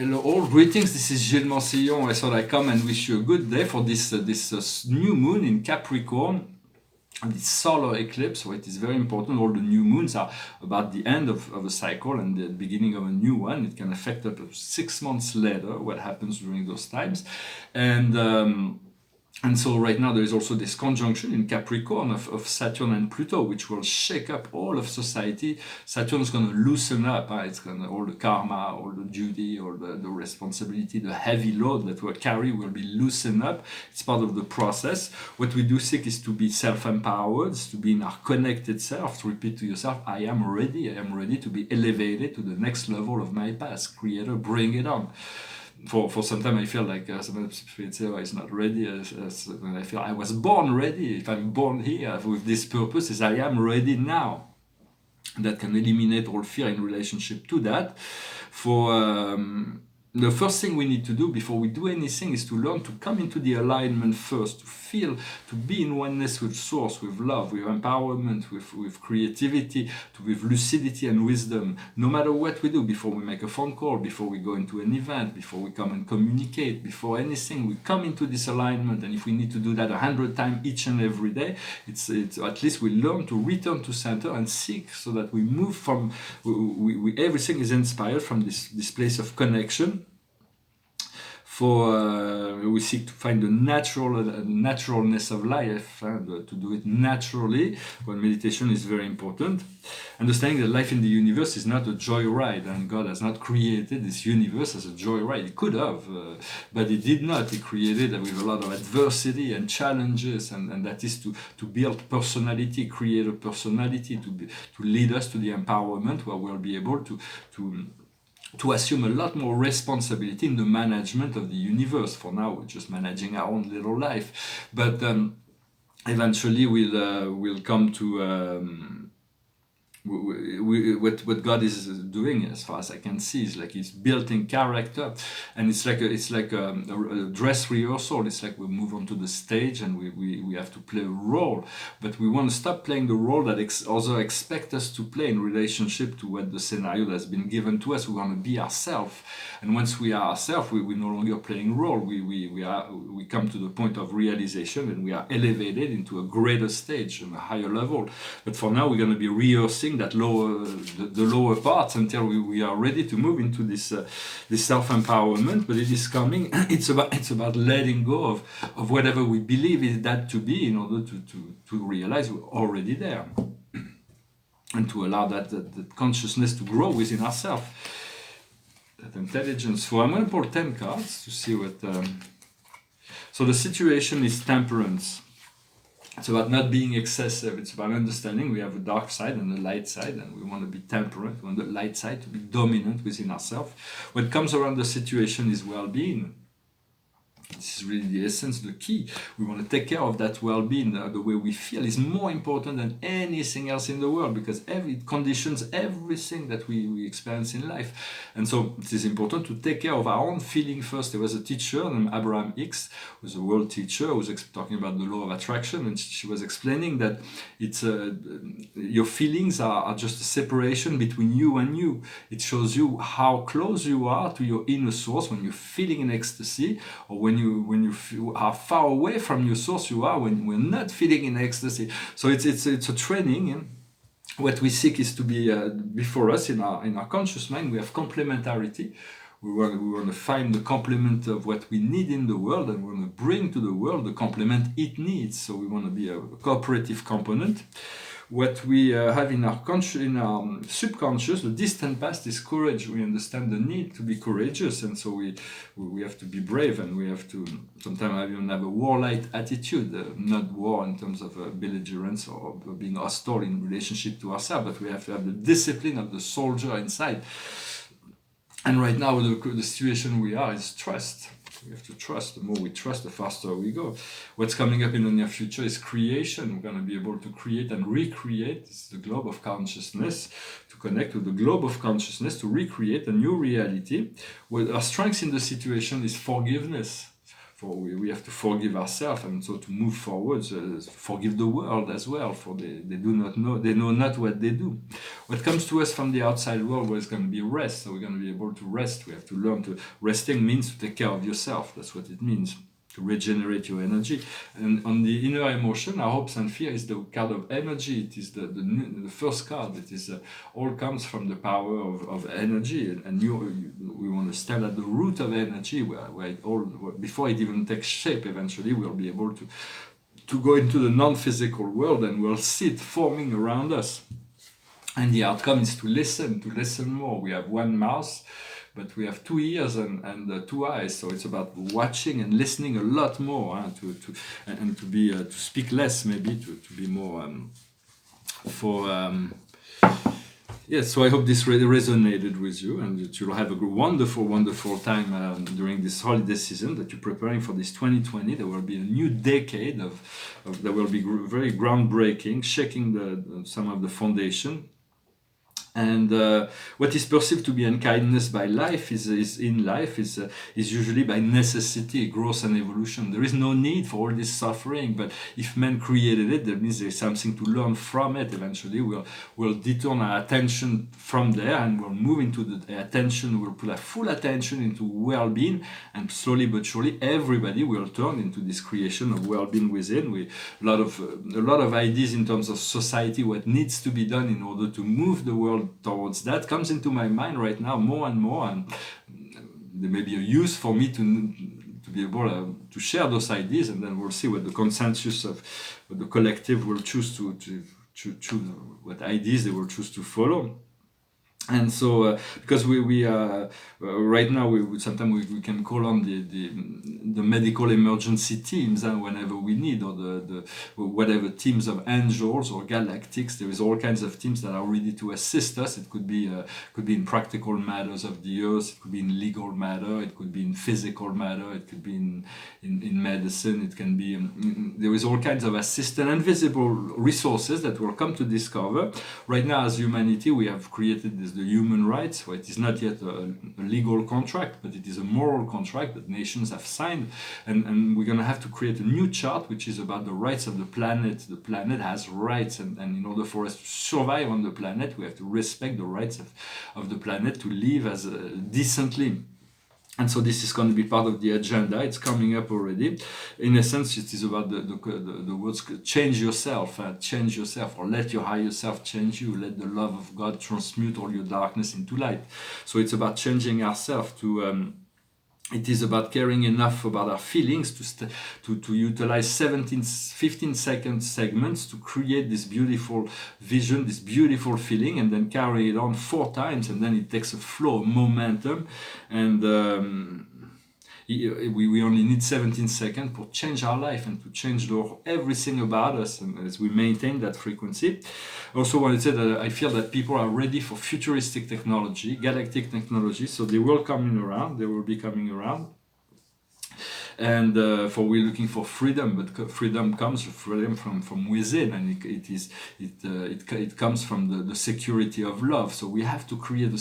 Hello all, greetings, this is Gillesmansillon. I thought I'd come and wish you a good day for this new moon in Capricorne, and this solar eclipse. So it is very important. All the new moons are about the end of a cycle and the beginning of a new one. It can affect up to 6 months later what happens during those times. And so right now there is also this conjunction in Capricorn of Saturn and Pluto, which will shake up all of society. Saturn is going to loosen up. It's going to, all the karma, all the duty, all the responsibility, the heavy load that we carry will be loosened up. It's part of the process. What we do seek is to be self-empowered, to be in our connected self, to repeat to yourself, I am ready to be elevated to the next level of my past. Creator, bring it on. For some time I feel like sometimes people say, oh, it's not ready. When I feel I was born ready. If I'm born here with this purpose, is I am ready now. And that can eliminate all fear in relationship to that. The first thing we need to do before we do anything is to learn to come into the alignment first, to feel, to be in oneness with source, with love, with empowerment, with creativity, with lucidity and wisdom. No matter what we do, before we make a phone call, before we go into an event, before we come and communicate, before anything, we come into this alignment. And if we need to do that 100 times each and every day, it's at least we learn to return to center and seek, so that we move from, everything is inspired from this place of connection. We seek to find the naturalness of life, to do it naturally, when meditation is very important. Understanding that life in the universe is not a joyride, and God has not created this universe as a joyride. He could have, but He did not. He created it with a lot of adversity and challenges, and that is to build personality, create a personality, to lead us to the empowerment where we'll be able to assume a lot more responsibility in the management of the universe. For now, we're just managing our own little life, but eventually we'll come to what God is doing, as far as I can see, is like He's building character, and it's like a dress rehearsal. It's like we move onto the stage and we have to play a role, but we want to stop playing the role that others expect us to play in relationship to what the scenario that's been given to us. We want to be ourselves, and once we are ourselves, we're no longer playing role. We come to the point of realization, and we are elevated into a greater stage and a higher level. But for now, we're going to be rehearsing that the lower parts until we are ready to move into this self-empowerment. But it is coming. It's about letting go of whatever we believe is that to be, in order to realize we're already there, and to allow that consciousness to grow within ourselves, that intelligence. So I'm going to pull 10 cards to see what. So the situation is temperance. It's about not being excessive. It's about understanding we have a dark side and a light side, and we want to be temperate. We want the light side to be dominant within ourselves. What comes around the situation is well-being. This is really the essence, the key. We want to take care of that well-being. The way we feel is more important than anything else in the world, because it conditions everything that we experience in life. And so it is important to take care of our own feeling first. There was a teacher named Abraham Hicks, who was a world teacher, who was talking about the law of attraction, and she was explaining that it's your feelings are just a separation between you and you. It shows you how close you are to your inner source when you're feeling in ecstasy, or when you feel how far away from your source you are when we're not feeling in ecstasy. So it's a training. And what we seek is to be before us in our conscious mind. We have complementarity. We want to find the complement of what we need in the world, and we want to bring to the world the complement it needs. So we want to be a cooperative component. What we have in our subconscious, the distant past, is courage. We understand the need to be courageous, and so we have to be brave, and we have to sometimes even have a warlike attitude, not war in terms of belligerence or being hostile in relationship to ourselves, but we have to have the discipline of the soldier inside. And right now, the situation we are is trust. We have to trust. The more we trust, the faster we go. What's coming up in the near future is creation. We're going to be able to create and recreate. It's the globe of consciousness, to connect with the globe of consciousness, to recreate a new reality. What our strength in the situation is forgiveness. we have to forgive ourselves, and so to move forward, forgive the world as well, for they do not know, they know not what they do. What comes to us from the outside world, well, it's going to be rest, so we're going to be able to rest. We have to learn to, resting means to take care of yourself, that's what it means, to regenerate your energy. And on the inner emotion, our hopes and fear is the card of energy. It is the first card. It is all comes from the power of energy, and we want to stand at the root of energy, where it all, before it even takes shape. Eventually we'll be able to go into the non-physical world, and we'll see it forming around us. And the outcome is to listen more. We have one mouth, but we have 2 ears and 2 eyes, so it's about watching and listening a lot more, to speak less, maybe to be more yes. So I hope this really resonated with you, and that you'll have a wonderful time during this holiday season, that you're preparing for this 2020. There will be a new decade that will be very groundbreaking, shaking some of the foundation. And what is perceived to be unkindness by life is usually by necessity, growth and evolution. There is no need for all this suffering, but if man created it, that means there's something to learn from it. Eventually we'll deturn our attention from there, and we'll move into the attention, we'll put our full attention into well-being, and slowly but surely everybody will turn into this creation of well-being within. A lot of ideas in terms of society, what needs to be done in order to move the world towards that, comes into my mind right now more and more, and there may be a use for me to be able to share those ideas, and then we'll see what the consensus of what the collective will choose to choose, what ideas they will choose to follow. And so, because we right now, sometimes we can call on the medical emergency teams, and whenever we need, or the whatever teams of angels or galactics, there is all kinds of teams that are ready to assist us. It could be in practical matters of the earth, it could be in legal matter, it could be in physical matter, it could be in medicine, it can be there is all kinds of assistant and visible resources that we'll come to discover. Right now, as humanity, we have created the human rights, where it is not yet a legal contract, but it is a moral contract that nations have signed, and we're going to have to create a new chart which is about the rights of the planet. The planet has rights, and in order for us to survive on the planet, we have to respect the rights of the planet to live as decently. And so this is going to be part of the agenda. It's coming up already. In essence, it is about the words change yourself, or let your higher self change you. Let the love of God transmute all your darkness into light. So it's about changing ourselves to... it is about caring enough about our feelings to utilize 15-second segments to create this beautiful vision, this beautiful feeling, and then carry it on 4 times, and then it takes a flow, momentum, and we only need 17 seconds to change our life and to change everything about us, and as we maintain that frequency. I also want to say that I feel that people are ready for futuristic technology, galactic technology, so they will be coming around. And for we're looking for freedom, but freedom comes from within, and it comes from the security of love. So we have to create a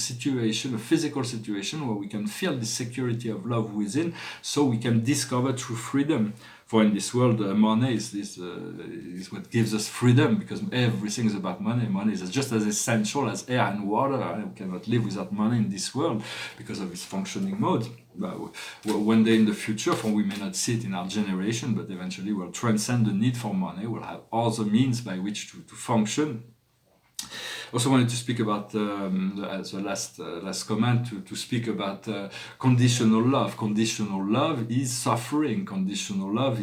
physical situation where we can feel the security of love within, so we can discover true freedom. For in this world, money is what gives us freedom, because everything is about money. Money is just as essential as air and water. We cannot live without money in this world because of its functioning mode. But one day in the future, for we may not see it in our generation, but eventually we'll transcend the need for money. We'll have other means by which to function. Also wanted to speak about as a last comment to speak about conditional love. Conditional love is suffering. Conditional love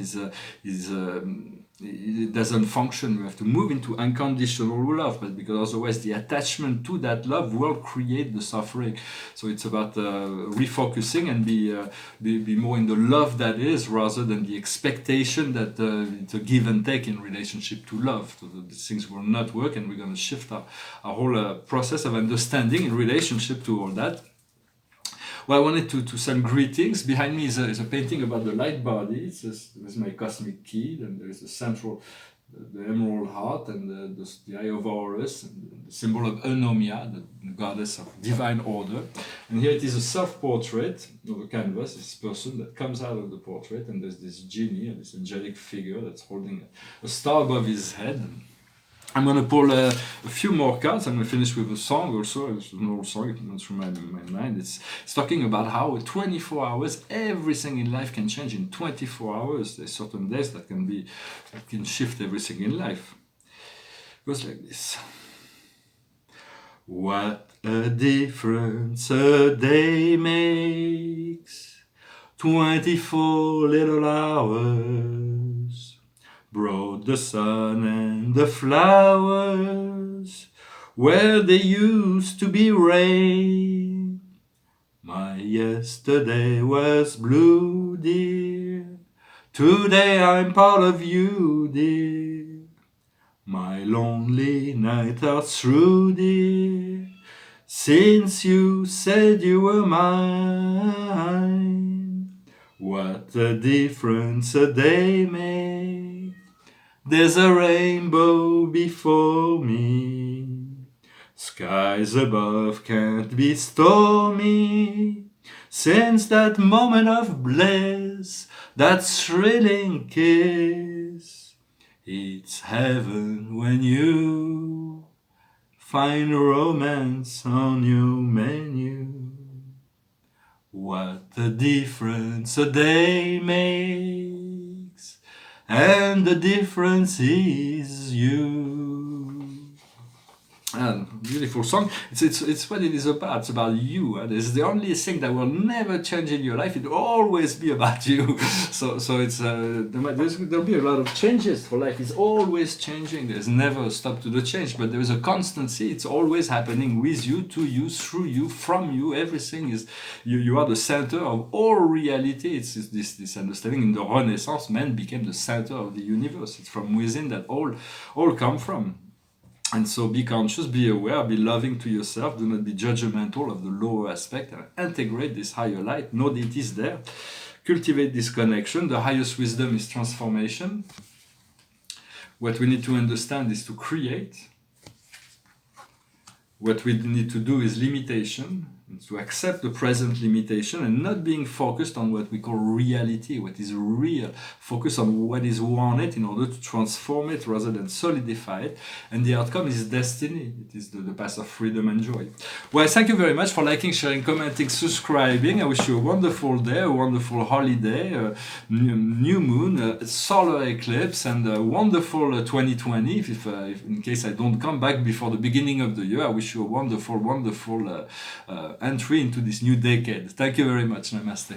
it doesn't function. We have to move into unconditional love, but because otherwise the attachment to that love will create the suffering. So it's about refocusing and be more in the love that is, rather than the expectation that it's a give and take in relationship to love. So these things will not work, and we're going to shift our whole process of understanding in relationship to all that. Well, I wanted to send greetings. Behind me is a painting about the light body. It says, "With my cosmic key," and there is a central the emerald heart and the eye of Horus, and the symbol of Eunomia, the goddess of divine order. And here it is a self-portrait of a canvas, this person that comes out of the portrait, and there's this genie, this angelic figure that's holding a star above his head. I'm going to pull a few more cards. I'm going to finish with a song also. It's an old song, it went through my mind. It's talking about how 24 hours, everything in life can change in 24 hours. There's certain days that can shift everything in life. It goes like this. What a difference a day makes, 24 little hours. Brought the sun and the flowers where there used to be rain. My yesterday was blue, dear. Today I'm part of you, dear. My lonely nights are through, dear, since you said you were mine. What a difference a day makes. There's a rainbow before me. Skies above can't be stormy. Since that moment of bliss, that thrilling kiss, it's heaven when you find romance on your menu. What a difference a day makes, and the difference is you. Beautiful song. It's what it is about. It's about you. It's the only thing that will never change in your life. It will always be about you. So it's there'll be a lot of changes for life. It's always changing. There's never a stop to the change, but there is a constancy. It's always happening with you, to you, through you, from you. Everything is you are the center of all reality. It's this understanding. In the Renaissance, man became the center of the universe. It's from within that all come from. And so be conscious, be aware, be loving to yourself. Do not be judgmental of the lower aspect, and integrate this higher light. Know that it is there. Cultivate this connection. The highest wisdom is transformation. What we need to understand is to create. What we need to do is limitation, to accept the present limitation and not being focused on what we call reality, what is real. Focus on what is wanted in order to transform it rather than solidify it. And the outcome is destiny. It is the path of freedom and joy. Well, thank you very much for liking, sharing, commenting, subscribing. I wish you a wonderful day, a wonderful holiday, a new moon, a solar eclipse, and a wonderful 2020. If in case I don't come back before the beginning of the year, I wish you a wonderful entry into this new decade. Thank you very much. Namaste.